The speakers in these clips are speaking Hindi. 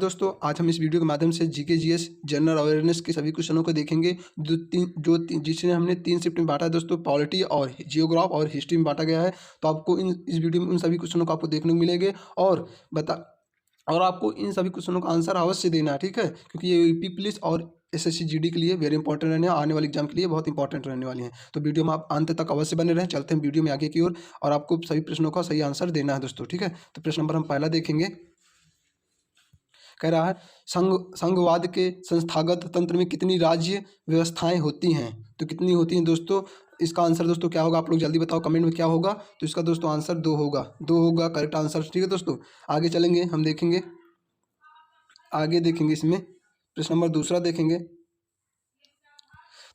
दोस्तों, आज हम इस वीडियो के माध्यम से जीके जीएस जनरल अवेयरनेस के सभी क्वेश्चनों को देखेंगे। जिसमें हमने 3 शिफ्ट में बांटा है दोस्तों, पॉलिटी और जियोग्राफ और हिस्ट्री में बांटा गया है। तो आपको इस वीडियो में उन सभी क्वेश्चनों को आपको देखने को मिलेंगे और आपको इन सभी क्वेश्चनों का आंसर अवश्य देना है, ठीक है, क्योंकि ये यूपी पुलिस और एसएससी जीडी के लिए वेरी इंपॉर्टेंट रहने हैं, आने वाले एग्जाम के लिए बहुत इंपॉर्टेंट रहने वाली हैं। तो वीडियो में आप अंत तक अवश्य बने रहें। चलते हैं वीडियो में आगे की ओर और आपको सभी प्रश्नों का सही आंसर देना है दोस्तों, ठीक है। तो प्रश्न नंबर हम पहला देखेंगे। कह रहा है संघवाद के संस्थागत तंत्र में कितनी राज्य व्यवस्थाएं होती हैं? तो कितनी होती हैं दोस्तों? इसका आंसर दोस्तों क्या होगा, आप लोग जल्दी बताओ कमेंट में क्या होगा। तो इसका दोस्तों आंसर 2 होगा, 2 होगा करेक्ट आंसर, ठीक है दोस्तों। आगे चलेंगे, हम देखेंगे, आगे देखेंगे इसमें प्रश्न नंबर दूसरा देखेंगे। तो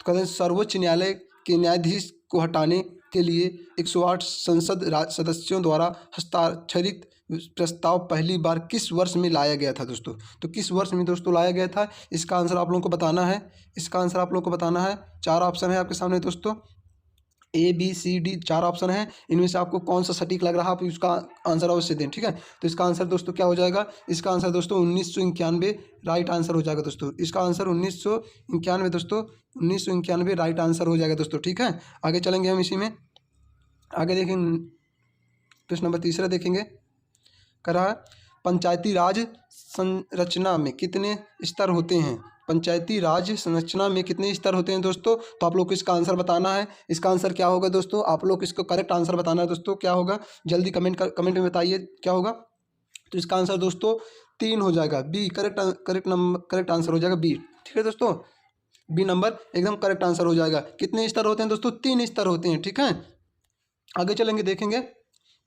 कहते हैं सर्वोच्च न्यायालय के न्यायाधीश को हटाने के लिए 108 संसद सदस्यों द्वारा हस्ताक्षरित प्रस्ताव पहली बार किस वर्ष में लाया गया था दोस्तों? तो किस वर्ष में दोस्तों लाया गया था, इसका आंसर आप लोगों को बताना है। इसका आंसर आप लोगों को बताना है। 4 ऑप्शन है आपके सामने दोस्तों, A B C D 4 option है। इनमें से आपको कौन सा सटीक लग रहा है, आप उसका आंसर अवश्य दें, ठीक है। तो इसका आंसर दोस्तों क्या हो जाएगा? इसका आंसर दोस्तों 1991 राइट आंसर हो जाएगा दोस्तों। इसका आंसर 1991 दोस्तों, 1991 राइट आंसर हो जाएगा दोस्तों, ठीक है। आगे चलेंगे हम इसी में, आगे देखेंगे प्रश्न नंबर तीसरा देखेंगे। कह रहा है पंचायती राज संरचना में कितने स्तर होते हैं? पंचायती राज संरचना में कितने स्तर होते हैं दोस्तों? तो आप लोग को इसका आंसर बताना है। इसका आंसर क्या होगा दोस्तों? आप लोग इसको करेक्ट आंसर बताना है दोस्तों, क्या होगा जल्दी कमेंट में बताइए क्या होगा। तो इसका आंसर दोस्तों 3 हो जाएगा, बी करेक्ट आंसर हो जाएगा बी, ठीक है दोस्तों। बी नंबर एकदम करेक्ट आंसर हो जाएगा। कितने स्तर होते हैं दोस्तों? 3 स्तर होते हैं, ठीक है। आगे चलेंगे, देखेंगे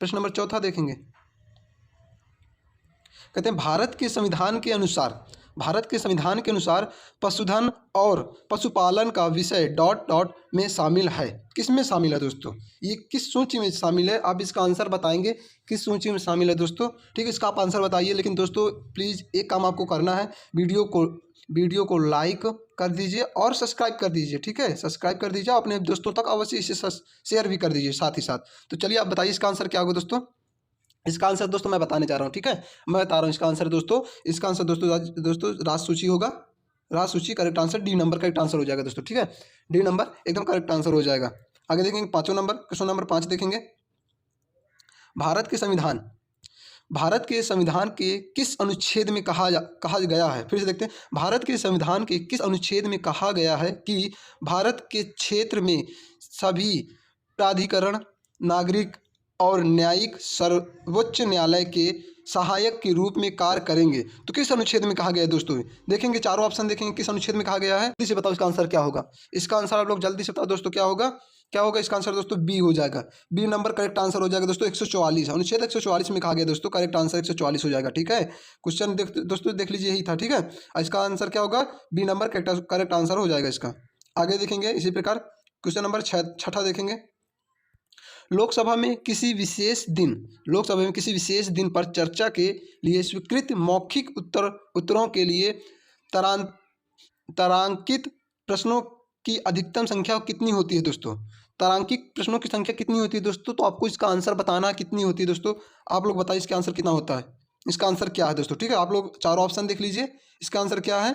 प्रश्न नंबर चौथा देखेंगे। कहते हैं भारत के संविधान के अनुसार पशुधन और पशुपालन का विषय डॉट डॉट में शामिल है। किस में शामिल है दोस्तों? ये किस सूची में शामिल है? आप इसका आंसर बताएंगे किस सूची में शामिल है दोस्तों, ठीक है। इसका आप आंसर बताइए। लेकिन दोस्तों प्लीज़ एक काम आपको करना है, वीडियो को लाइक कर दीजिए और सब्सक्राइब कर दीजिए, ठीक है। सब्सक्राइब कर दीजिए, अपने दोस्तों तक अवश्य इसे शेयर भी कर दीजिए साथ ही साथ। तो चलिए आप बताइए इसका आंसर क्या होगा दोस्तों। इसका आंसर दोस्तों मैं बताने जा रहा हूँ, ठीक है। मैं बता रहा हूँ इसका आंसर दोस्तों। इसका आंसर दोस्तों राजसूची होगा। राजसूची correct answer, D number correct answer हो जाएगा दोस्तों, ठीक है। डी नंबर एकदम करेक्ट आंसर हो जाएगा। आगे देखेंगे पाँचों नंबर, क्वेश्चन नंबर 5 देखेंगे। भारत के संविधान के किस अनुच्छेद में कहा गया है? फिर से देखते हैं, भारत के संविधान के किस अनुच्छेद में कहा गया है कि भारत के क्षेत्र में सभी प्राधिकरण नागरिक और न्यायिक सर्वोच्च न्यायालय के सहायक के रूप में कार्य करेंगे? तो किस अनुच्छेद में कहा गया है दोस्तों? देखेंगे चारों ऑप्शन देखेंगे किस अनुच्छेद में कहा गया है। जल्दी से बताओ इसका आंसर क्या होगा। इसका आंसर आप लोग जल्दी से बताओ दोस्तों, क्या होगा इसका आंसर दोस्तों बी हो जाएगा। बी नंबर करेक्ट आंसर हो जाएगा दोस्तों। 144 अनुच्छेद 144 में कहा गया दोस्तों, करेक्ट आंसर 144 हो जाएगा, ठीक है। क्वेश्चन दोस्तों देख लीजिए, यही था, ठीक है। इसका आंसर क्या होगा? बी नंबर करेक्ट आंसर हो जाएगा इसका। आगे देखेंगे इसी प्रकार क्वेश्चन नंबर 6 देखेंगे। लोकसभा में किसी विशेष दिन पर चर्चा के लिए स्वीकृत मौखिक उत्तरों के लिए तारांकित प्रश्नों की अधिकतम संख्या कितनी होती है दोस्तों? तारांकित प्रश्नों की संख्या कितनी होती है दोस्तों? तो आपको इसका आंसर बताना कितनी होती है दोस्तों। आप लोग बताइए इसका आंसर कितना होता है। इसका आंसर क्या है दोस्तों, ठीक है। आप लोग चारों ऑप्शन देख लीजिए। इसका आंसर क्या है?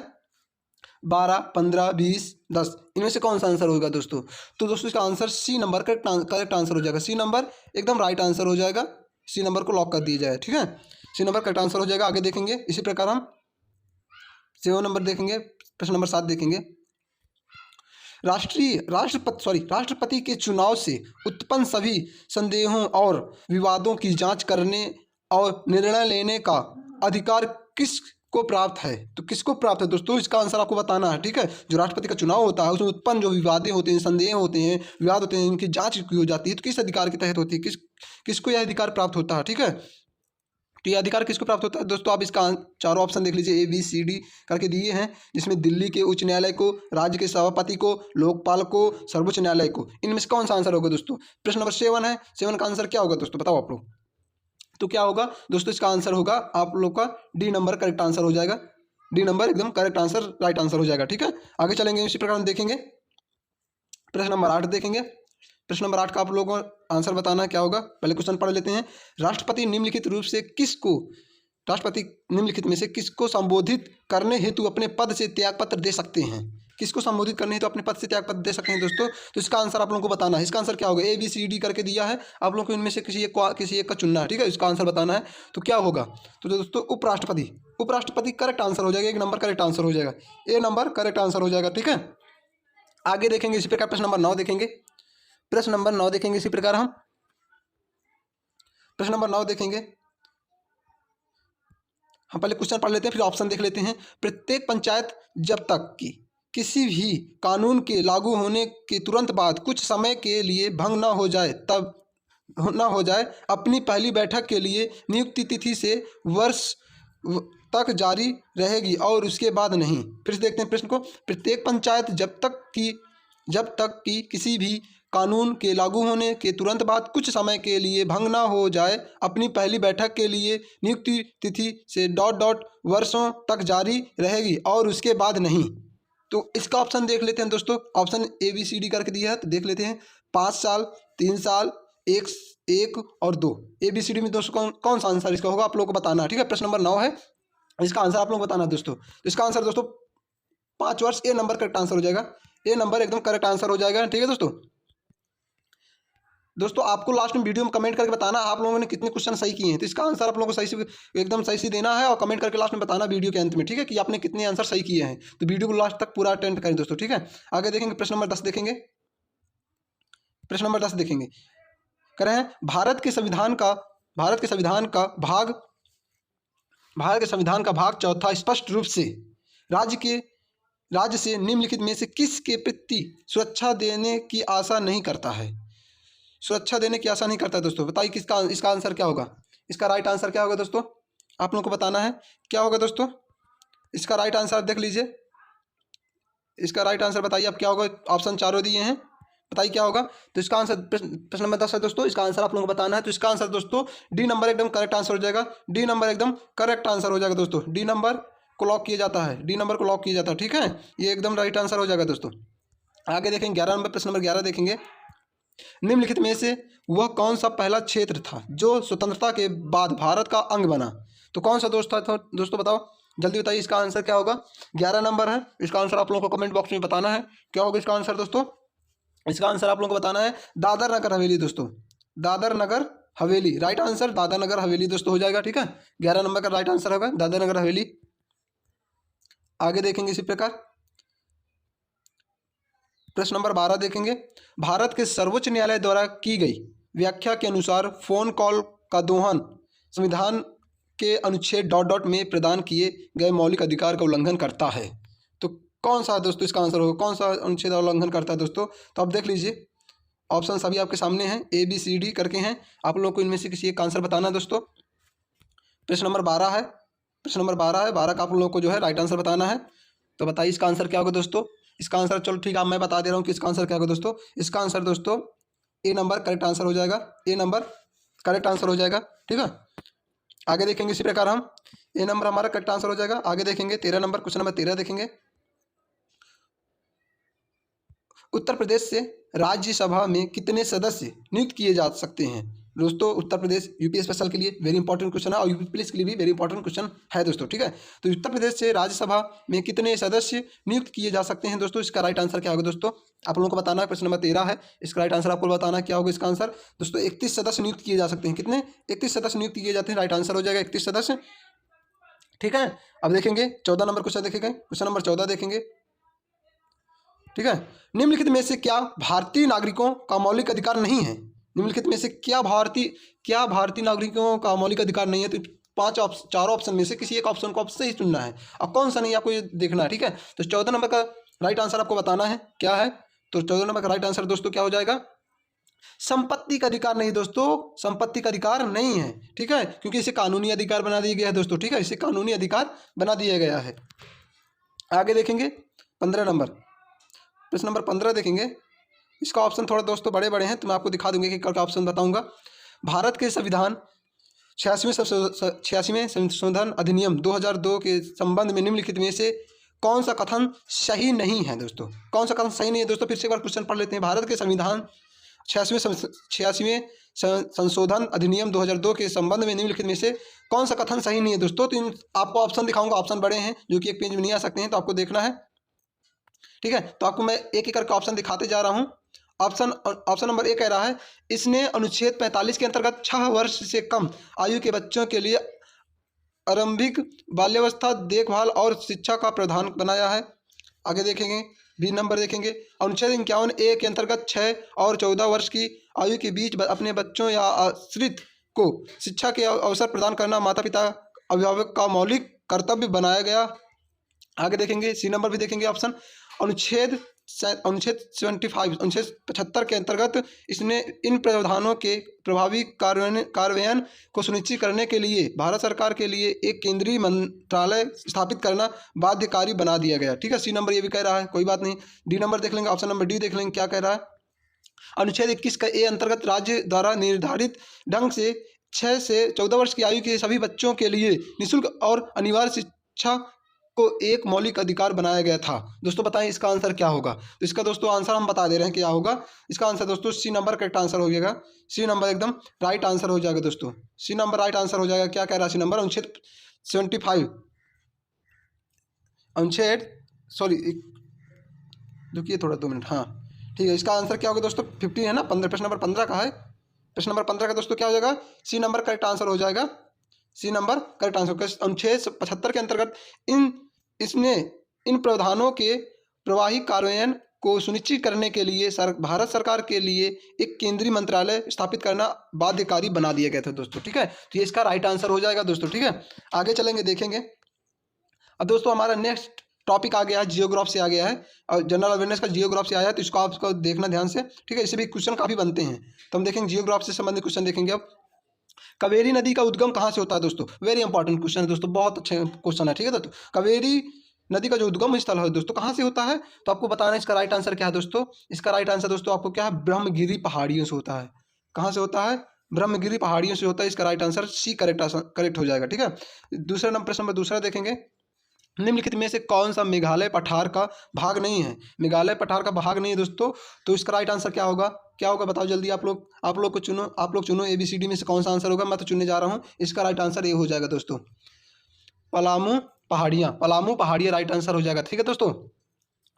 12, 15, 20, 10, इनमें से कौन सा आंसर होगा दोस्तों? तो दोस्तों इसका answer C number correct answer हो जाएगा। सी नंबर एकदम राइट आंसर हो जाएगा। सी नंबर को लॉक कर दिया जाए, ठीक है। सी नंबर करेक्ट आंसर हो जाएगा। आगे देखेंगे इसी प्रकार हम 7 नंबर देखेंगे, प्रश्न नंबर 7 देखेंगे। राष्ट्रपति के चुनाव से उत्पन्न सभी संदेहों और विवादों की जांच करने और निर्णय लेने का अधिकार किसको प्राप्त है? तो किसको प्राप्त है दोस्तों? इसका आंसर आपको बताना है, ठीक है। जो राष्ट्रपति का चुनाव होता है उसमें उत्पन्न जो विवादें होते हैं, संदेह होते हैं, विवाद होते हैं, इनकी जांच की हो जाती है, तो किस अधिकार के तहत होती है, किसको यह अधिकार प्राप्त होता है, ठीक है। तो ये अधिकार किसको प्राप्त होता है दोस्तों? आप इसका चारों ऑप्शन देख लीजिए, ABCD करके दिए हैं, जिसमें दिल्ली के उच्च न्यायालय को, राज्य के सभापति को, लोकपाल को, सर्वोच्च न्यायालय को। इनमें से कौन सा आंसर होगा दोस्तों? प्रश्न नंबर 7 है। 7 का आंसर क्या होगा दोस्तों, बताओ आप लोग। तो क्या होगा दोस्तों? इसका आंसर होगा आप लोग का डी नंबर करेक्ट आंसर हो जाएगा। डी नंबर एकदम करेक्ट आंसर, राइट आंसर हो जाएगा, ठीक है। आगे चलेंगे इसी प्रकार हम देखेंगे प्रश्न नंबर 8 देखेंगे। प्रश्न नंबर 8 का आप लोगों को आंसर बताना क्या होगा। पहले क्वेश्चन पढ़ लेते हैं। राष्ट्रपति निम्नलिखित रूप से किसको राष्ट्रपति निम्नलिखित में से किसको संबोधित करने हेतु अपने पद से त्यागपत्र दे सकते हैं? किसको संबोधित करने हेतु अपने पद से त्यागपत्र दे सकते हैं दोस्तों? तो इसका आंसर आप लोगों को बताना है। इसका आंसर क्या होगा? ABCD करके दिया है, आप लोगों को इनमें से किसी एक का चुनना है, ठीक है। इसका आंसर बताना है। तो क्या होगा? तो दोस्तों उपराष्ट्रपति, उपराष्ट्रपति करेक्ट आंसर हो जाएगा, 1 नंबर करेक्ट आंसर हो जाएगा, A नंबर करेक्ट आंसर हो जाएगा, ठीक है। आगे देखेंगे इसी प्रकार प्रश्न नंबर 9 देखेंगे। प्रश्न नंबर 9 देखेंगे इसी प्रकार हम प्रश्न नंबर 9 देखेंगे। हम पहले क्वेश्चन पढ़ लेते हैं, फिर ऑप्शन देख लेते हैं। प्रत्येक पंचायत जब तक कि किसी भी कानून के लागू होने के तुरंत बाद कुछ समय के लिए भंग न हो जाए अपनी पहली बैठक के लिए नियुक्ति तिथि से वर्ष तक जारी रहेगी और उसके बाद नहीं। फिर से देखते हैं प्रश्न को। प्रत्येक पंचायत जब तक कि किसी भी कानून के लागू होने के तुरंत बाद कुछ समय के लिए भंग न हो जाए अपनी पहली बैठक के लिए नियुक्ति तिथि से ... वर्षों तक जारी रहेगी और उसके बाद नहीं। तो इसका ऑप्शन देख लेते हैं दोस्तों। ऑप्शन ABCD करके दिया है, तो देख लेते हैं। 5 साल, 3 साल, 1 और 2। ABCD में दोस्तों कौन सा आंसर इसका होगा आप लोगों को बताना है, ठीक है। प्रश्न नंबर 9 है, इसका आंसर आप लोगों को बताना है दोस्तों। तो इसका आंसर दोस्तों 5 वर्ष, A नंबर करेक्ट आंसर हो जाएगा, A नंबर एकदम करेक्ट आंसर हो जाएगा, ठीक है दोस्तों आपको लास्ट में वीडियो में कमेंट करके बताना आप लोगों ने कितने क्वेश्चन सही किए हैं। तो इसका आंसर आप लोगों को सही से एकदम सही से देना है और कमेंट करके लास्ट में बताना वीडियो के अंत में, ठीक है, कि आपने कितने आंसर सही किए हैं। तो वीडियो को लास्ट तक पूरा अटेंड करें दोस्तों, ठीक है। आगे देखेंगे प्रश्न नंबर 10 देखेंगे। प्रश्न नंबर 10 देखेंगे, कह रहे हैं भारत के संविधान का भाग 4 स्पष्ट रूप से राज्य से निम्नलिखित में से किसके प्रति सुरक्षा देने की आशा नहीं करता है? सुरक्षा देने की आशा नहीं करता है दोस्तों। बताइए इसका आंसर क्या होगा? इसका राइट आंसर क्या होगा दोस्तों? आप लोगों को बताना है क्या होगा दोस्तों। इसका राइट आंसर देख लीजिए, इसका राइट आंसर बताइए आप क्या होगा। ऑप्शन चारों दिए हैं, बताइए क्या होगा। तो इसका आंसर प्रश्न नंबर 10 है दोस्तों, इसका आंसर आप लोगों को बताना है। तो इसका आंसर दोस्तों D नंबर एकदम करेक्ट आंसर हो जाएगा, D नंबर एकदम करेक्ट आंसर हो जाएगा दोस्तों। D नंबर को लॉक किया जाता है, D नंबर को लॉक किया जाता है, ठीक है। ये एकदम राइट आंसर हो जाएगा दोस्तों। आगे देखेंगे 11 नंबर, प्रश्न नंबर 11 देखेंगे। निम्नलिखित में से वह कौन सा पहला क्षेत्र था जो स्वतंत्रता के बाद भारत का अंग बना? तो कौन सा दोस्त था दोस्तों, बताओ जल्दी बताइए। इसका आंसर क्या होगा? 11 नंबर है, इसका आंसर आप लोगों को कमेंट बॉक्स में बताना है क्या होगा इसका आंसर दोस्तों। इसका आंसर आप लोगों को बताना है दादर नगर हवेली दोस्तों, दादर नगर हवेली। राइट आंसर दादर नगर हवेली दोस्तों हो जाएगा, ठीक है। 11 नंबर का राइट आंसर होगा दादर नगर हवेली। आगे देखेंगे इसी प्रकार प्रश्न नंबर 12 देखेंगे। भारत के सर्वोच्च न्यायालय द्वारा की गई व्याख्या के अनुसार फोन कॉल का दोहन संविधान के अनुच्छेद ... में प्रदान किए गए मौलिक अधिकार का उल्लंघन करता है। तो कौन सा दोस्तों इसका आंसर होगा? कौन सा अनुच्छेद उल्लंघन करता है दोस्तों? तो आप देख लीजिए, ऑप्शन सभी आपके सामने हैं, ABCD करके हैं। आप लोगों को इनमें से किसी एक आंसर बताना है दोस्तों। प्रश्न नंबर 12 है, प्रश्न नंबर 12 है, 12 का आप लोगों को जो है राइट आंसर बताना है। तो बताइए इसका आंसर क्या होगा दोस्तों। इसका आंसर चलो ठीक है, मैं बता दे रहा हूँ कि इसका आंसर क्या होगा दोस्तों। इसका आंसर दोस्तों A नंबर करेक्ट आंसर हो जाएगा, A नंबर करेक्ट आंसर हो जाएगा, ठीक है। आगे देखेंगे इसी प्रकार हम A नंबर हमारा करेक्ट आंसर हो जाएगा। आगे देखेंगे 13 नंबर, क्वेश्चन नंबर 13 देखेंगे। उत्तर प्रदेश से राज्यसभा में कितने सदस्य नियुक्त किए जा सकते हैं? दोस्तों उत्तर प्रदेश यूपी स्पेशल के लिए वेरी इंपॉर्टेंट क्वेश्चन है और यूपी पुलिस के लिए भी वेरी इंपॉर्टेंट क्वेश्चन है दोस्तों, ठीक है। तो उत्तर प्रदेश से राज्यसभा में कितने सदस्य नियुक्त किए जा सकते हैं दोस्तों? इसका राइट आंसर क्या होगा दोस्तों? आप लोगों को बताना है। प्रश्न नंबर 13 है, इसका राइट आंसर आपको बताना है क्या होगा इसका आंसर दोस्तों। 31 सदस्य नियुक्त किए जा सकते हैं। कितने? 31 सदस्य नियुक्त किए जाते हैं, राइट आंसर हो जाएगा 31 सदस्य, ठीक है। अब देखेंगे 14 नंबर क्वेश्चन देखेंगे, क्वेश्चन नंबर 14 देखेंगे, ठीक है। निम्नलिखित में से क्या भारतीय नागरिकों का मौलिक अधिकार नहीं है? निम्नलिखित में से क्या भारतीय नागरिकों का मौलिक अधिकार नहीं है? तो चारों ऑप्शन में से किसी एक ऑप्शन को आपसे ही चुनना है और कौन सा नहीं आपको ये देखना है, ठीक है। तो 14 नंबर का राइट आंसर आपको बताना है क्या है। तो 14 नंबर का राइट आंसर दोस्तों क्या हो जाएगा? संपत्ति का अधिकार नहीं दोस्तों, संपत्ति का अधिकार नहीं है, ठीक है, क्योंकि इसे कानूनी अधिकार बना दिया गया है दोस्तों, ठीक है, इसे कानूनी अधिकार बना दिया गया है। आगे देखेंगे 15 नंबर, प्रश्न नंबर 15 देखेंगे। इसका ऑप्शन थोड़ा दोस्तों बड़े बड़े हैं, तो मैं आपको दिखा दूंगा कि कल ऑप्शन बताऊंगा। भारत के संविधान 86वें संशोधन अधिनियम 2002 के संबंध में निम्नलिखित में से कौन सा कथन सही नहीं है दोस्तों? कौन सा कथन सही नहीं है दोस्तों? फिर से एक बार क्वेश्चन पढ़ लेते हैं। भारत के संविधान 86वें संशोधन अधिनियम 2002 के संबंध में निम्नलिखित में से कौन सा कथन सही नहीं है दोस्तों। तो इन आपको ऑप्शन दिखाऊंगा, ऑप्शन बड़े हैं जो कि एक पेज में नहीं आ सकते हैं, तो आपको देखना है, ठीक है। तो आपको मैं एक एक करके ऑप्शन दिखाते जा रहा हूँ। ऑप्शन नंबर ए कह रहा है, इसने अनुच्छेद 45 के अंतर्गत 6 वर्ष से कम आयु के बच्चों के लिए आरंभिक बाल्यावस्था देखभाल और शिक्षा का प्रावधान बनाया है। आगे देखेंगे, बी नंबर देखेंगे, अनुच्छेद 51 ए के अंतर्गत 6 और 14 वर्ष की आयु के बीच अपने बच्चों या आश्रित को शिक्षा के अवसर प्रदान करना माता पिता अभिभावक का मौलिक कर्तव्य बनाया गया। आगे देखेंगे, सी नंबर भी देखेंगे ऑप्शन, अनुच्छेद 75 के अंतर्गत इसने इन प्रावधानों के प्रभावी कार्यान्वयन को सुनिश्चित करने के लिए भारत सरकार के लिए एक केंद्रीय मंत्रालय स्थापित करना बाध्यकारी बना दिया गया, ठीक है। सी नंबर ये भी कह रहा है, कोई बात नहीं। डी नंबर देख लेंगे, ऑप्शन नंबर डी देख लेंगे क्या कह रहा है, अनुच्छेद 21 का ए अंतर्गत राज्य द्वारा निर्धारित ढंग से 6 से 14 वर्ष की आयु के सभी बच्चों के लिए निःशुल्क और अनिवार्य शिक्षा को एक मौलिक अधिकार बनाया गया था। दोस्तों बताएं इसका आंसर क्या होगा। तो इसका दोस्तों आंसर हम बता दे रहे हैं क्या होगा। इसका आंसर दोस्तों सी नंबर करेक्ट आंसर हो जाएगा। सी नंबर एकदम राइट आंसर हो जाएगा दोस्तों, सी नंबर राइट आंसर हो जाएगा। क्या कह रहा है सी नंबर, अनुच्छेद 75 अनुच्छेद सॉरी रुकिए थोड़ा 2 मिनट, हाँ ठीक है। इसका आंसर क्या होगा दोस्तों, 50 है ना, 15, प्रश्न नंबर 15 का है। प्रश्न नंबर 15 का दोस्तों क्या हो जाएगा, सी नंबर करेक्ट आंसर हो जाएगा। C number correct answer. अनुच्छेद 75 के अंतर्गत इसने इन प्रावधानों के प्रभावी कार्यान्वयन को सुनिश्चित करने के लिए भारत सरकार के लिए एक केंद्रीय मंत्रालय स्थापित करना बाध्यकारी बना दिया गया था दोस्तों, ठीक है। तो ये इसका राइट आंसर हो जाएगा दोस्तों, ठीक है। आगे चलेंगे, देखेंगे। अब दोस्तों हमारा नेक्स्ट टॉपिक आ गया है, जियोग्राफ से आ गया है, और जनरल अवेयरनेस का जियोग्राफ से आया है, तो इसको आपको देखना ध्यान से, ठीक है। इससे भी क्वेश्चन काफ़ी बनते हैं, तो हम देखेंगे जियोग्राफ से संबंधित क्वेश्चन देखेंगे। अब कावेरी नदी का उद्गम कहाँ से होता है दोस्तों, वेरी इंपॉर्टेंट क्वेश्चन है दोस्तों, बहुत अच्छे क्वेश्चन है, ठीक है दोस्तों। कावेरी नदी का जो उद्गम स्थल है दोस्तों कहाँ से होता है, तो आपको बताना है इसका राइट आंसर क्या है दोस्तों। इसका राइट आंसर दोस्तों आपको क्या है, ब्रह्मगिरी पहाड़ियों से होता है। कहाँ से होता है, ब्रह्मगिरी पहाड़ियों से होता है। इसका राइट आंसर सी करेक्ट हो जाएगा, ठीक है। दूसरा नंबर, प्रश्न नंबर दूसरा देखेंगे, निम्नलिखित में से कौन सा मेघालय पठार का भाग नहीं है। मेघालय पठार का भाग नहीं है दोस्तों, तो इसका राइट आंसर क्या होगा, क्या होगा बताओ जल्दी आप लोग को चुनो, आप लोग चुनो ABCD में से कौन सा आंसर होगा। मैं तो चुनने जा रहा हूँ, इसका राइट आंसर ये हो जाएगा दोस्तों, पलामू पहाड़ियाँ राइट आंसर हो जाएगा, ठीक है दोस्तों।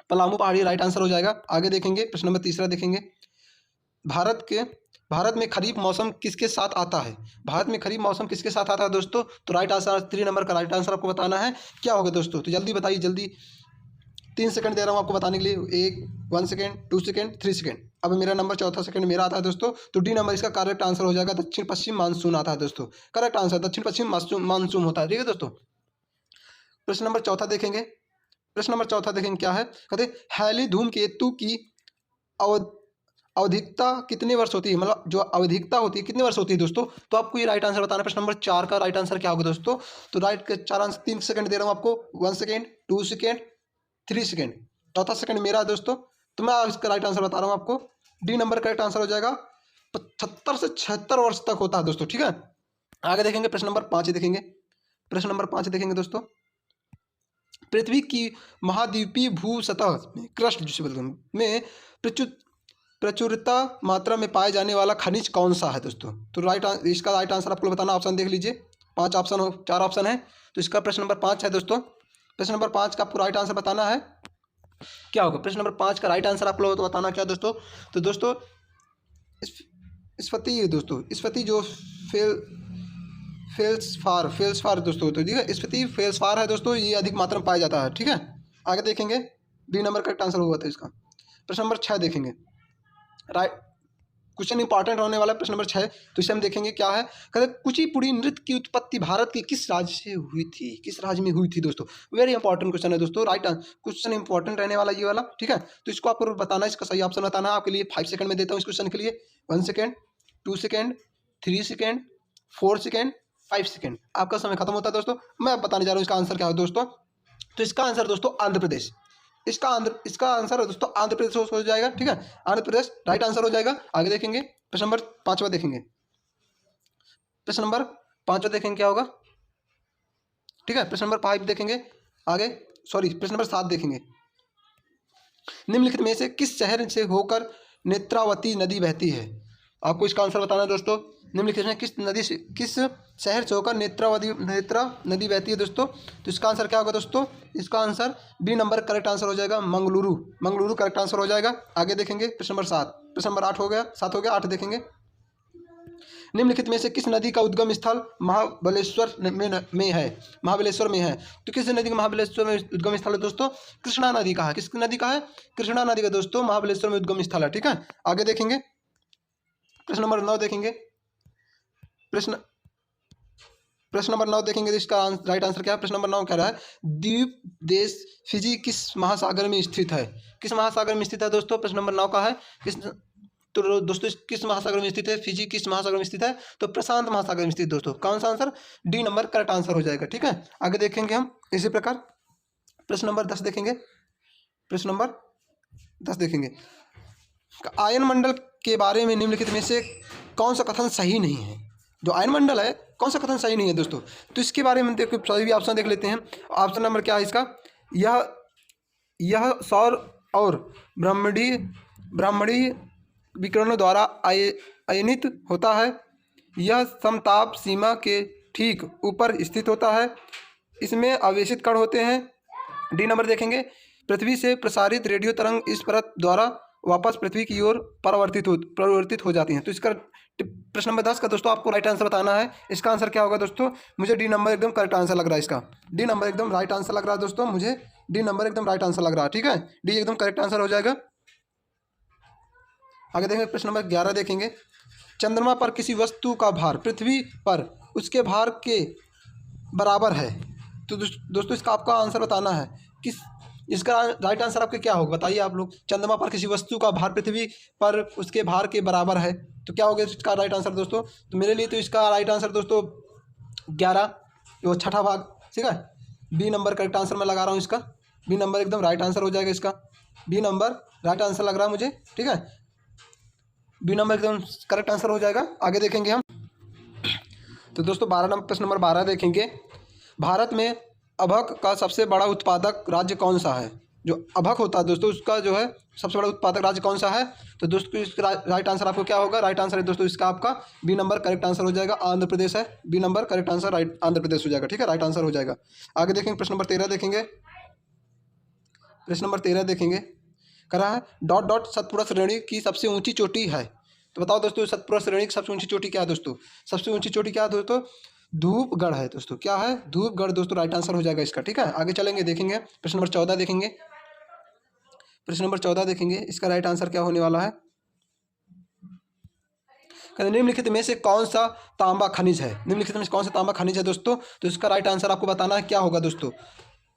पलामू पहाड़ियाँ राइट आंसर हो जाएगा। आगे देखेंगे, प्रश्न नंबर तीसरा देखेंगे, भारत में खरीफ मौसम किसके साथ आता है। भारत में खरीफ मौसम किसके साथ आता है दोस्तों, तो राइट आंसर 3 नंबर का राइट आंसर आपको बताना है क्या होगा दोस्तों। तो जल्दी बताइए, जल्दी 3 सेकंड दे रहा हूँ आपको बताने के लिए, 1 सेकंड, 2 सेकंड, 3 सेकंड। अब मेरा नंबर चौथा सेकंड मेरा आता है दोस्तों, तो डी नंबर इसका करेक्ट आंसर हो जाएगा। दक्षिण पश्चिम मानसून आता है दोस्तों, करेक्ट आंसर दक्षिण पश्चिम मानसून होता है, ठीक है दोस्तों। प्रश्न नंबर चौथा देखेंगे, प्रश्न नंबर चौथा देखेंगे क्या है, कहते हैली धूमकेतु की अवधिकता कितने वर्ष होती है, मतलब जो अवधिकता होती है कितने वर्ष होती है दोस्तों। तो आपको ये राइट आंसर बताना है। प्रश्न नंबर 4 का राइट आंसर क्या होगा दोस्तों, तो राइट के 4 आंसर, 3 सेकंड दे रहा हूँ आपको, 1 सेकंड, 2 सेकंड, 3 सेकंड, चौथा सेकंड मेरा है दोस्तों। तो मैं इसका राइट आंसर बता रहा हूँ आपको, डी नंबर करेक्ट आंसर हो जाएगा। 75 से 76 वर्ष तक होता है दोस्तों, ठीक है। आगे देखेंगे, प्रश्न नंबर 5 देखेंगे, प्रश्न नंबर 5 देखेंगे दोस्तों, पृथ्वी की महाद्वीपीय भू सतह में क्रस्ट जिसे बोलते हैं में प्रचुरता मात्रा में पाए जाने वाला खनिज कौन सा है दोस्तों। तो इसका राइट आंसर आपको बताना, ऑप्शन देख लीजिए, 4 ऑप्शन है। तो इसका प्रश्न नंबर 5 है दोस्तों। प्रश्न नंबर 5 का आपको राइट आंसर बताना है क्या होगा। प्रश्न नंबर 5 का राइट आंसर आप लोगों को बताना क्या दोस्तों, तो दोस्तों स्फीति जो फेल्सफार दोस्तों, तो ठीक है, स्फीति फेल्सफार है दोस्तों, ये अधिक मात्रा में पाया जाता है, ठीक है। आगे देखेंगे, बी नंबर करेक्ट आंसर हुआ था इसका। प्रश्न नंबर 6 देखेंगे, राइट क्वेश्चन इंपॉर्टेंट होने वाला है प्रश्न नंबर 6। तो इसे हम देखेंगे क्या है, कहते कुचिपुड़ी नृत्य की उत्पत्ति भारत के किस राज्य से हुई थी, किस राज्य में हुई थी दोस्तों। वेरी इंपॉर्टेंट क्वेश्चन है दोस्तों, राइट क्वेश्चन इंपॉर्टेंट रहने वाला ये वाला, ठीक है। तो इसको आपको बताना है, इसका सही ऑप्शन बताना है। आपके लिए 5 सेकंड में देता हूँ इस क्वेश्चन के लिए, 1 second, 2 second, 3 second, 4 second, 5 second, आपका समय खत्म होता है दोस्तों। मैं बताने जा रहा हूँ इसका आंसर क्या है दोस्तों। तो इसका आंसर दोस्तों आंध्र प्रदेश, इसका आंसर दोस्तों आंध्र प्रदेश हो जाएगा, ठीक है। आंध्र प्रदेश राइट आंसर हो जाएगा। आगे देखेंगे, प्रश्न नंबर 5वां देखेंगे, प्रश्न नंबर 5वां देखेंगे क्या होगा, ठीक है। प्रश्न नंबर 5 देखेंगे, आगे प्रश्न नंबर 7 देखेंगे, निम्नलिखित में से किस शहर से होकर नेत्रावती नदी बहती है। आपको इसका आंसर बताना है दोस्तों। निम्नलिखित में किस शहर से होकर नेत्रा नदी बहती है दोस्तों? तो इसका आंसर क्या होगा दोस्तों? इसका answer B number correct answer हो जाएगा, मंगलुरु करेक्ट आंसर हो जाएगा। आगे देखेंगे प्रश्न नंबर 7, प्रश्न नंबर 8 हो गया, 7 हो गया, 8 देखेंगे। निम्नलिखित में से किस नदी का उद्गम स्थल महाबलेश्वर में है? महाबलेश्वर में है। तो किस नदी का महाबलेश्वर में उद्गम स्थल है दोस्तों? कृष्णा नदी का है। किस नदी का है? कृष्णा नदी का दोस्तों महाबलेश्वर में उद्गम स्थल है। ठीक है, आगे देखेंगे प्रश्न नंबर 9 देखेंगे। प्रश्न नंबर 9 देखेंगे तो इसका राइट आंसर क्या है? प्रश्न नंबर 9 कह रहा है द्वीप देश फिजी किस महासागर में स्थित है? किस महासागर में स्थित है दोस्तों? प्रश्न नंबर 9 का है तो दोस्तों किस महासागर में स्थित है? फिजी किस महासागर में स्थित है? तो प्रशांत महासागर में स्थित दोस्तों। कौन सा answer? D number correct answer हो जाएगा। ठीक है, आगे देखेंगे हम इसी प्रकार प्रश्न नंबर 10 देखेंगे। प्रश्न नंबर 10 देखेंगे, आयन मंडल के बारे में निम्नलिखित में से कौन सा कथन सही नहीं है? जो आयन मंडल है कौन सा कथन सही नहीं है दोस्तों? तो इसके बारे में देखो, सभी भी ऑप्शन देख लेते हैं। ऑप्शन नंबर क्या है इसका? यह सौर और ब्राह्मणी विकिरणों द्वारा अयनित होता है। यह समताप सीमा के ठीक ऊपर स्थित होता है। इसमें आवेशित कण होते हैं। डी नंबर देखेंगे, पृथ्वी से प्रसारित रेडियो तरंग इस परत द्वारा वापस पृथ्वी की ओर परिवर्तित हो जाती हैं। तो इसका प्रश्न नंबर 10 का दोस्तों आपको राइट आंसर बताना है। इसका आंसर क्या होगा दोस्तों? मुझे डी नंबर एकदम करेक्ट आंसर लग रहा है। इसका डी नंबर एकदम राइट आंसर लग रहा है दोस्तों, मुझे डी नंबर एकदम राइट आंसर लग रहा है। ठीक है, डी एकदम करेक्ट आंसर हो जाएगा। आगे देखेंगे प्रश्न नंबर 11 देखेंगे, चंद्रमा पर किसी वस्तु का भार पृथ्वी पर उसके भार के बराबर है। तो दोस्तों इसका आपका आंसर बताना है। किस इसका राइट आंसर आपके क्या होगा बताइए आप लोग? चंद्रमा पर किसी वस्तु का भार पृथ्वी पर उसके भार के बराबर है, तो क्या होगा इसका राइट आंसर दोस्तों? तो मेरे लिए तो इसका राइट आंसर दोस्तों 11, वो छठा भाग। ठीक है, बी नंबर करेक्ट आंसर मैं लगा रहा हूँ। इसका बी नंबर एकदम राइट आंसर हो जाएगा। इसका बी नंबर राइट आंसर लग रहा है मुझे। ठीक है, बी नंबर एकदम करेक्ट आंसर हो जाएगा। आगे देखेंगे हम तो दोस्तों प्रश्न नंबर 12 देखेंगे, भारत में अभ्रक का सबसे बड़ा उत्पादक राज्य कौन सा है? जो अभ्रक होता है दोस्तों उसका जो है सबसे बड़ा उत्पादक राज्य कौन सा है? तो दोस्तों इसका राइट आंसर आपको क्या होगा? राइट आंसर है दोस्तों इसका आपका बी नंबर करेक्ट आंसर हो जाएगा, आंध्र प्रदेश है। B number correct answer right Andhra Pradesh हो जाएगा। ठीक है, राइट आंसर हो जाएगा। आगे देखेंगे प्रश्न नंबर 13 देखेंगे। प्रश्न नंबर 13 देखेंगे, कह रहा है डॉट डॉट सतपुरा श्रेणी की सबसे ऊंची चोटी है। तो बताओ दोस्तों सतपुरा श्रेणी की सबसे ऊंची चोटी क्या है दोस्तों? सबसे ऊंची चोटी क्या है दोस्तों? धूपगढ़ है दोस्तों। क्या है? धूपगढ़ दोस्तों राइट आंसर हो जाएगा इसका। ठीक है, आगे चलेंगे देखेंगे प्रश्न नंबर 14 देखेंगे। प्रश्न नंबर 14 देखेंगे, इसका राइट आंसर क्या होने वाला है? निम्नलिखित में से कौन सा तांबा खनिज है? निम्नलिखित में से कौन सा तांबा खनिज है दोस्तों? तो इसका राइट आंसर आपको बताना है क्या होगा दोस्तों?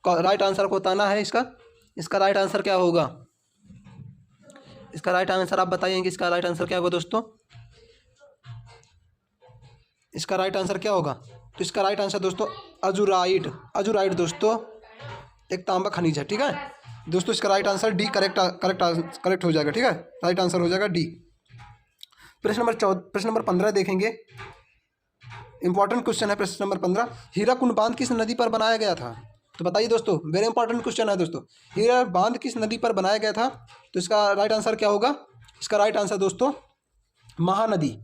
राइट आंसर को बताना है इसका राइट आंसर क्या होगा? इसका राइट आंसर आप बताइए कि इसका राइट आंसर क्या होगा दोस्तों? इसका राइट आंसर क्या होगा? तो इसका राइट आंसर दोस्तों अजुराइड दोस्तों एक तांबा खनिज है। ठीक है दोस्तों, इसका राइट आंसर डी करेक्ट हो जाएगा। ठीक है, राइट आंसर हो जाएगा डी। प्रश्न नंबर 15 देखेंगे, इंपॉर्टेंट क्वेश्चन है। प्रश्न नंबर 15, हीराकुंड बांध किस नदी पर बनाया गया था? तो बताइए दोस्तों, वेरी इंपॉर्टेंट क्वेश्चन है दोस्तों। हीरा बांध किस नदी पर बनाया गया था? तो इसका राइट आंसर क्या होगा? इसका राइट आंसर दोस्तों महानदी,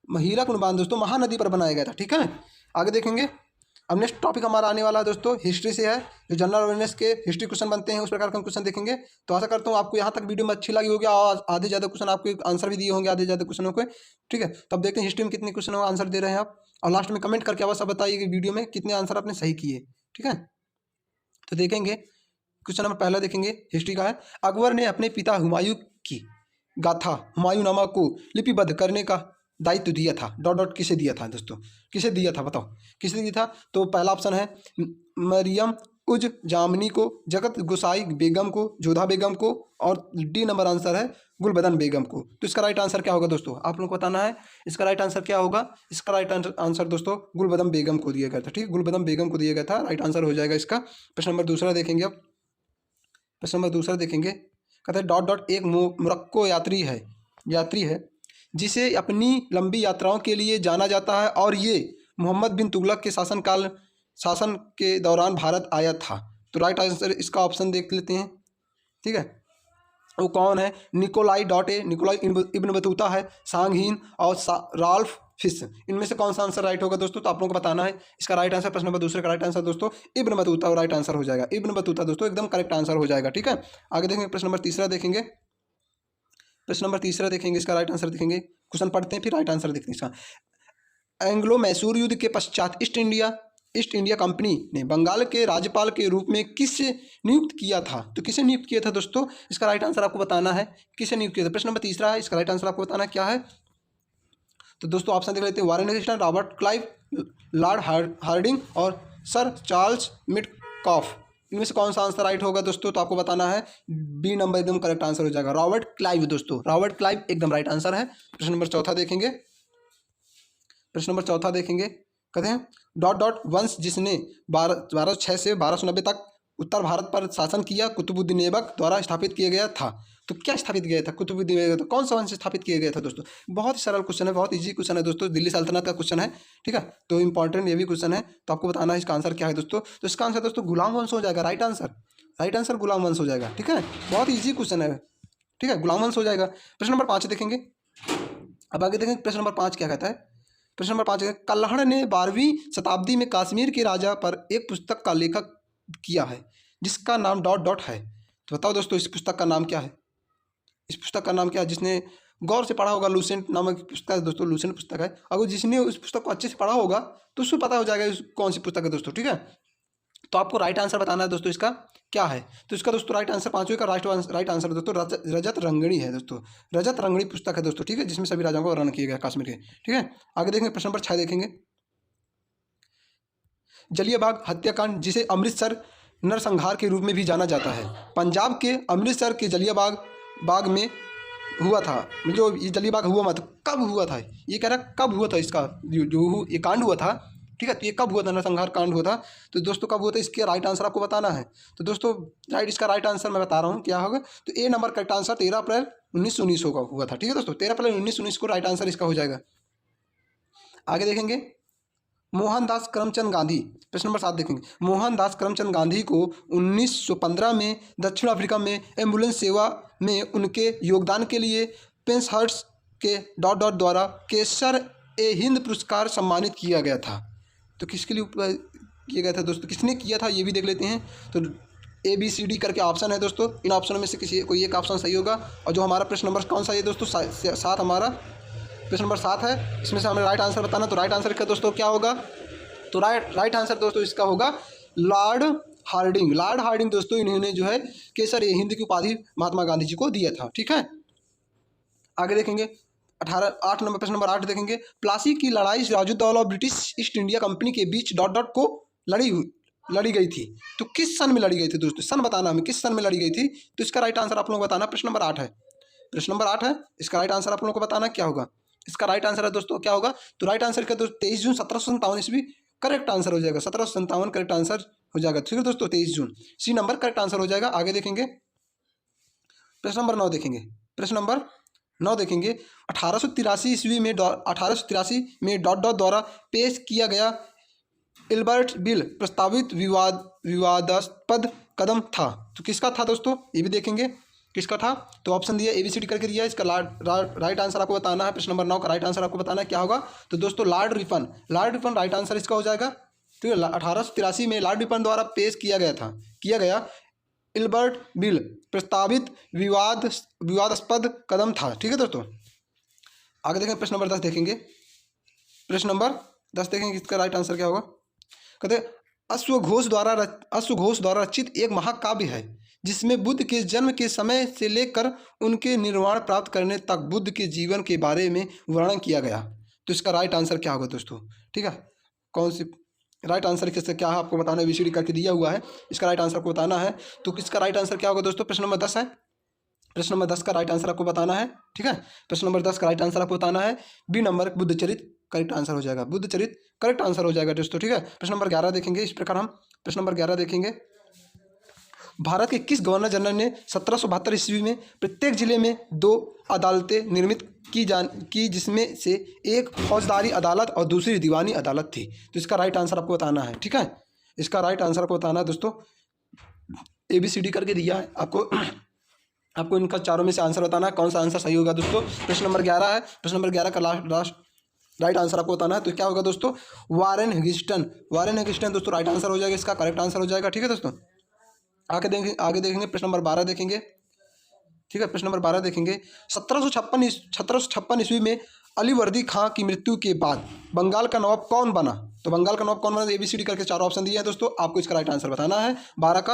हीराकुंड बांध दोस्तों महानदी पर बनाया गया था। ठीक है, आगे देखेंगे। अब नेक्स्ट टॉपिक हमारा आने वाला है दोस्तों हिस्ट्री से है, जो जनरल अवेयरनेस के हिस्ट्री क्वेश्चन बनते हैं उस प्रकार का क्वेश्चन देखेंगे। तो आशा करता हूँ आपको यहाँ तक वीडियो में अच्छी लगी होगी और आधे ज़्यादा क्वेश्चन आपको आंसर भी दिए होंगे आधे ज़्यादा क्वेश्चनों के। ठीक है, तो अब देखते हैं हिस्ट्री में कितने क्वेश्चनों का आंसर दे रहे हैं आप, और लास्ट में कमेंट करके अवश्य बताइए कि वीडियो में कितने आंसर आपने सही किए। ठीक है, तो देखेंगे क्वेश्चन नंबर पहला देखेंगे हिस्ट्री का है, अकबर ने अपने पिता हुमायूं की गाथा हुमायूंनामा को लिपिबद्ध करने का दायित्व दिया था। डॉट डॉट किसे दिया था दोस्तों? किसे दिया था बताओ, किसे दिया था? तो पहला ऑप्शन है मरियम उज जामनी को, जगत गोसाई बेगम को, जोधा बेगम को, और डी नंबर आंसर है गुलबदन बेगम को। तो इसका राइट आंसर क्या होगा दोस्तों? आप लोगों को बताना है इसका राइट आंसर क्या होगा। इसका राइट आंसर दोस्तों गुलबदन बेगम को दिया गया था। ठीक, गुलबदन बेगम को दिया गया था, राइट आंसर हो जाएगा इसका। प्रश्न नंबर दूसरा देखेंगे। अब प्रश्न नंबर दूसरा देखेंगे, कहते हैं डॉट डॉट एक मोरक्को यात्री है जिसे अपनी लंबी यात्राओं के लिए जाना जाता है और ये मोहम्मद बिन तुगलक के शासन के दौरान भारत आया था। तो राइट आंसर इसका ऑप्शन देख लेते हैं। ठीक है, वो कौन है? Nikolai dot A, Nikolai Ibn Battuta है, सांगहीन और राल्फ फिश। इनमें से कौन सा आंसर राइट होगा दोस्तों? तो आप लोगों को बताना है। इसका राइट आंसर प्रश्न नंबर दूसरे का राइट आंसर दोस्तों इब्न बतूता राइट आंसर हो जाएगा। इब्न बतूता दोस्तों एकदम करेक्ट आंसर हो जाएगा। ठीक है, आगे देखेंगे प्रश्न नंबर तीसरा देखेंगे। प्रश्न नंबर तीसरा देखेंगे, इसका राइट आंसर देखेंगे। क्वेश्चन पढ़ते हैं फिर राइट आंसर देखते हैं इसका। एंग्लो मैसूर युद्ध के पश्चात ईस्ट इंडिया कंपनी ने बंगाल के राज्यपाल के रूप में किसे नियुक्त किया था? तो किसे नियुक्त किया था दोस्तों? इसका राइट आंसर आपको बताना है, किसे नियुक्त किया था। प्रश्न नंबर तीसरा है, इसका राइट आंसर आपको बताना क्या है? तो दोस्तों ऑप्शन देख लेते हैं। Warren Hastings, Robert Clive, Lord Hardinge और सर चार्ल्स मिटकॉफ। इनमें से कौन सा आंसर राइट होगा दोस्तों? तो आपको बताना है। बी नंबर एकदम करेक्ट आंसर हो जाएगा, रॉबर्ट क्लाइव दोस्तों, रॉबर्ट क्लाइव एकदम राइट आंसर है। प्रश्न नंबर चौथा देखेंगे। प्रश्न नंबर चौथा देखेंगे, कहते हैं डॉट डॉट वंश जिसने 1206 से 1290 तक उत्तर भारत पर शासन किया कुतुबुद्दीन ऐबक द्वारा स्थापित किया गया था। तो क्या स्थापित किया था? कुतुबुद्दीन ऐबक। तो कौन सा वंश स्थापित किया गया था दोस्तों? बहुत ही सरल क्वेश्चन है, बहुत इजी क्वेश्चन है दोस्तों, दिल्ली सल्तनत का क्वेश्चन है। ठीक है, तो इंपॉर्टेंट ये भी क्वेश्चन है, तो आपको बताना है इसका आंसर क्या है दोस्तों। तो इसका आंसर दोस्तों गुलाम वंश हो जाएगा, राइट आंसर, राइट आंसर गुलाम वंश हो जाएगा। ठीक है, बहुत ईजी क्वेश्चन है। ठीक है, गुलाम वंश हो जाएगा। प्रश्न नंबर 5 देखेंगे। अब आगे देखेंगे प्रश्न नंबर 5 क्या कहता है। प्रश्न नंबर 5 है, कल्हड़ ने 12वीं शताब्दी में कश्मीर के राजा पर एक पुस्तक का लेखक किया है जिसका नाम डॉट डॉट है। तो बताओ दोस्तों इस पुस्तक का नाम क्या है? इस पुस्तक का नाम क्या है? जिसने गौर से पढ़ा होगा, लूसेंट नामक पुस्तक है दोस्तों, लूसेंट पुस्तक है। अगर जिसने उस पुस्तक को अच्छे से पढ़ा होगा तो उसको पता हो जाएगा कौन सी पुस्तक है दोस्तों। ठीक है, तो आपको राइट आंसर बताना है दोस्तों इसका क्या है। तो इसका दोस्तों राइट आंसर, पांचवें का राइट आंसर दोस्तों रजत रंगणी है दोस्तों, रजत रंगणी पुस्तक है दोस्तों। ठीक है, जिसमें सभी राजाओं को वर्णन किया गया कश्मीर के। ठीक है, आगे देखेंगे प्रश्न नंबर 6 देखेंगे। जलियांवाला हत्याकांड, जिसे अमृतसर नरसंहार के रूप में भी जाना जाता है, पंजाब के अमृतसर के जलियांवाला बाग में हुआ था। जो ये जलियांवाला हुआ मत कब हुआ था? ये कह रहा कब हुआ था इसका जो ये कांड हुआ था। ठीक है, तो ये कब हुआ था? नरसंहार कांड हुआ था। तो दोस्तों कब हुआ था, इसके राइट आंसर आपको बताना है। तो दोस्तों इसका राइट आंसर मैं बता रहा हूँ क्या होगा। तो ए नंबर करेक्ट आंसर 13 अप्रैल 1919 होगा हुआ था। ठीक है दोस्तों, 13 अप्रैल 1919 को राइट आंसर इसका हो जाएगा। आगे देखेंगे मोहनदास करमचंद गांधी। प्रश्न नंबर 7 देखेंगे। मोहनदास करमचंद गांधी को 1915 में दक्षिण अफ्रीका में एम्बुलेंस सेवा में उनके योगदान के लिए पेंसहर्स्ट के डॉट डॉट द्वारा केसर ए हिंद पुरस्कार सम्मानित किया गया था। तो किसके लिए किया गया था दोस्तों? किसने किया था ये भी देख लेते हैं। तो ABCD करके ऑप्शन है दोस्तों, इन ऑप्शनों में से किसी कोई एक ऑप्शन सही होगा। और जो हमारा प्रश्न नंबर कौन सा है दोस्तों? 7 हमारा प्रश्न नंबर 7 है। इसमें से हमें राइट आंसर बताना। तो राइट आंसर का दोस्तों क्या होगा? तो राइट आंसर दोस्तों इसका होगा लॉर्ड हार्डिंग। लॉर्ड हार्डिंग दोस्तों, इन्होंने जो है केसर ए हिंद की उपाधि महात्मा गांधी जी को दिया था। ठीक है, आगे देखेंगे 8 नंबर प्रश्न नंबर 8 देखेंगे। प्लासी की लड़ाई सिराजुद्दौला और ब्रिटिश ईस्ट इंडिया कंपनी के बीच डॉट डॉट को लड़ी गई थी। तो किस सन में लड़ी गई थी दोस्तों? सन बताना हमें, किस सन में लड़ी गई थी। तो इसका राइट आंसर आप लोगों को बताना। प्रश्न नंबर 8 है, प्रश्न नंबर 8 है। इसका राइट आंसर आप लोगों को बताना क्या होगा। इसका राइट आंसर है दोस्तों क्या होगा? तो राइट आंसर का दोस्तों 23 जून 1757 ईस्वी करेक्ट आंसर हो जाएगा। 1757 करेक्ट आंसर हो जाएगा। ठीक है दोस्तों, 23 जून सी नंबर करेक्ट आंसर हो जाएगा। आगे देखेंगे प्रश्न नंबर 9 देखेंगे। प्रश्न नंबर 9 देखेंगे। 1883 ईस्वी में 1883 में डॉट डॉट द्वारा पेश किया गया इल्बर्ट बिल प्रस्तावित विवादास्पद कदम था। तो किसका था दोस्तों? ये भी देखेंगे किसका था। तो ऑप्शन दिया ABCD करके दिया। इसका राइट आंसर आपको बताना है। प्रश्न नंबर 9 का राइट आंसर आपको बताना है क्या होगा। तो दोस्तों Lord Ripon, Lord Ripon right answer इसका हो जाएगा। ठीक है, 1883 में लॉर्ड रिपन द्वारा पेश किया गया इल्बर्ट बिल प्रस्तावित विवादास्पद कदम था। ठीक है दोस्तों, आगे देखेंगे प्रश्न नंबर 10 देखेंगे। प्रश्न नंबर 10 देखेंगे इसका राइट आंसर क्या होगा। कहते अश्वघोष द्वारा रचित एक महाकाव्य है जिसमें बुद्ध के जन्म के समय से लेकर उनके निर्वाण प्राप्त करने तक बुद्ध के जीवन के बारे में वर्णन किया गया। तो इसका राइट आंसर क्या होगा दोस्तों? ठीक है, कौन सी राइट आंसर किससे क्या है आपको बताना है। ABCD करके दिया हुआ है, इसका राइट आंसर आपको बताना है। तो किसका राइट आंसर क्या होगा दोस्तों? प्रश्न नंबर 10 है। प्रश्न नंबर 10 का राइट आंसर आपको बताना है। ठीक है, प्रश्न नंबर 10 का राइट आंसर आपको बताना है। B number Buddhacharita correct answer हो जाएगा। बुद्धचरित करेक्ट आंसर हो जाएगा दोस्तों। ठीक है, प्रश्न नंबर 11 देखेंगे। इस प्रकार हम प्रश्न नंबर 11 देखेंगे। भारत के किस गवर्नर जनरल ने 1772 ईस्वी में प्रत्येक जिले में 2 अदालतें निर्मित की जिसमें से एक फौजदारी अदालत और दूसरी दीवानी अदालत थी। तो इसका राइट आंसर आपको बताना है। ठीक है, इसका राइट आंसर आपको बताना है दोस्तों। ABCD करके दिया है आपको। आपको इनका चारों में से आंसर बताना है, कौन सा आंसर सही होगा दोस्तों। प्रश्न नंबर 11 है, प्रश्न नंबर 11 का लास्ट राइट आंसर आपको बताना है। तो क्या होगा दोस्तों, वारेन हेगिस्टन। वारेन हेगिस्टन दोस्तों राइट आंसर हो जाएगा, इसका करेक्ट आंसर हो जाएगा। ठीक है दोस्तों, आगे देखेंगे प्रश्न नंबर 12 देखेंगे। ठीक है, प्रश्न नंबर 12 देखेंगे। 1756 ईस्वी में अलीवर्दी खां की मृत्यु के बाद बंगाल का नवाब कौन बना। तो बंगाल का नवाब कौन बना, ABCD करके चार ऑप्शन दिए हैं दोस्तों, आपको इसका राइट आंसर बताना है। 12 का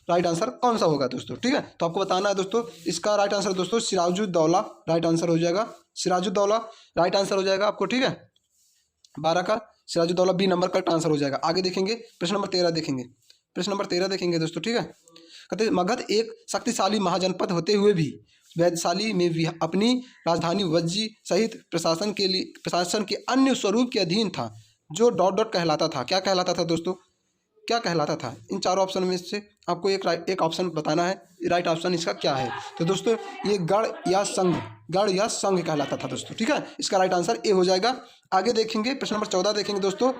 राइट आंसर कौन सा होगा दोस्तों। ठीक है, तो आपको बताना है दोस्तों, इसका राइट आंसर दोस्तों सिराजुद्दौला राइट आंसर हो जाएगा। सिराजुद्दौला राइट आंसर हो जाएगा आपको। ठीक है, 12 का सिराजुद्दौला बी नंबर का आंसर हो जाएगा। आगे देखेंगे प्रश्न नंबर 13 देखेंगे। प्रश्न नंबर 13 देखेंगे दोस्तों। ठीक है, कहते मगध एक शक्तिशाली महाजनपद होते हुए भी वैधशाली में भी अपनी राजधानी वज्जी सहित प्रशासन के अन्य स्वरूप के अधीन था, जो डॉट डॉट कहलाता था। क्या कहलाता था दोस्तों, क्या कहलाता था। इन चारों ऑप्शन में से आपको एक ऑप्शन बताना है, राइट ऑप्शन इसका क्या है। तो दोस्तों ये गढ़ या संघ कहलाता था दोस्तों। ठीक है, इसका राइट आंसर ए हो जाएगा। आगे देखेंगे प्रश्न नंबर 14 देखेंगे दोस्तों।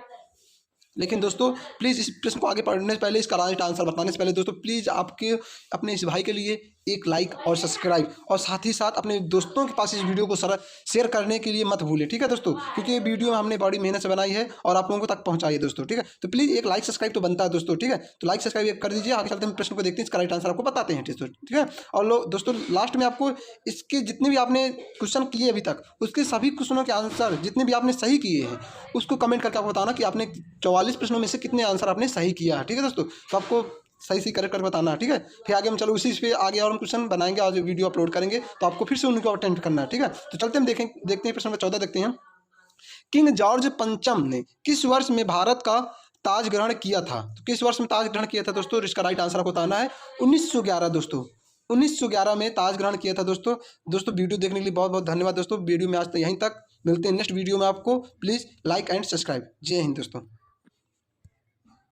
लेकिन दोस्तों प्लीज़ इस प्रश्न को आगे पढ़ने से पहले, इसका राइट आंसर बताने से पहले दोस्तों प्लीज़ आपके अपने इस भाई के लिए एक लाइक और सब्सक्राइब, और साथ ही साथ अपने दोस्तों के पास इस वीडियो को शेयर करने के लिए मत भूलें। ठीक है दोस्तों, क्योंकि ये वीडियो हमने बड़ी मेहनत से बनाई है और आप लोगों तक पहुंचाई है दोस्तों। ठीक है, तो प्लीज़ एक लाइक सब्सक्राइब तो बनता है दोस्तों। ठीक है, तो लाइक सब्सक्राइब कर दीजिए। आगे चलते हैं प्रश्न को देखते हैं, इसका राइट आंसर आपको बताते हैं। ठीक है, और दोस्तों लास्ट में आपको इसके जितने भी आपने क्वेश्चन किए अभी तक, उसके सभी क्वेश्चनों के आंसर जितने भी आपने सही किए हैं उसको कमेंट करके आपको बताना कि आपने 44 प्रश्नों में से कितने आंसर आपने सही किया है। ठीक है दोस्तों, तो आपको सही करेक्ट कर बताना है। ठीक है, फिर आगे हम चलो उसी पे आगे और हम क्वेश्चन बनाएंगे और वीडियो अपलोड करेंगे, तो आपको फिर से उनको अटेंड करना है। ठीक है, तो चलते हम देखते हैं प्रश्न नंबर 14 देखते हैं। किंग जॉर्ज पंचम ने किस वर्ष में भारत का ताज ग्रहण किया था। तो किस वर्ष में ताज ग्रहण किया था दोस्तों, इसका राइट आंसर आपको बताना है 1911 दोस्तों। 1911 में ताज ग्रहण किया था दोस्तों। वीडियो देखने के लिए बहुत बहुत धन्यवाद दोस्तों। वीडियो में आज तक यहीं तक, मिलते हैं नेक्स्ट वीडियो में। आपको प्लीज़ लाइक एंड सब्सक्राइब। जय हिंद दोस्तों।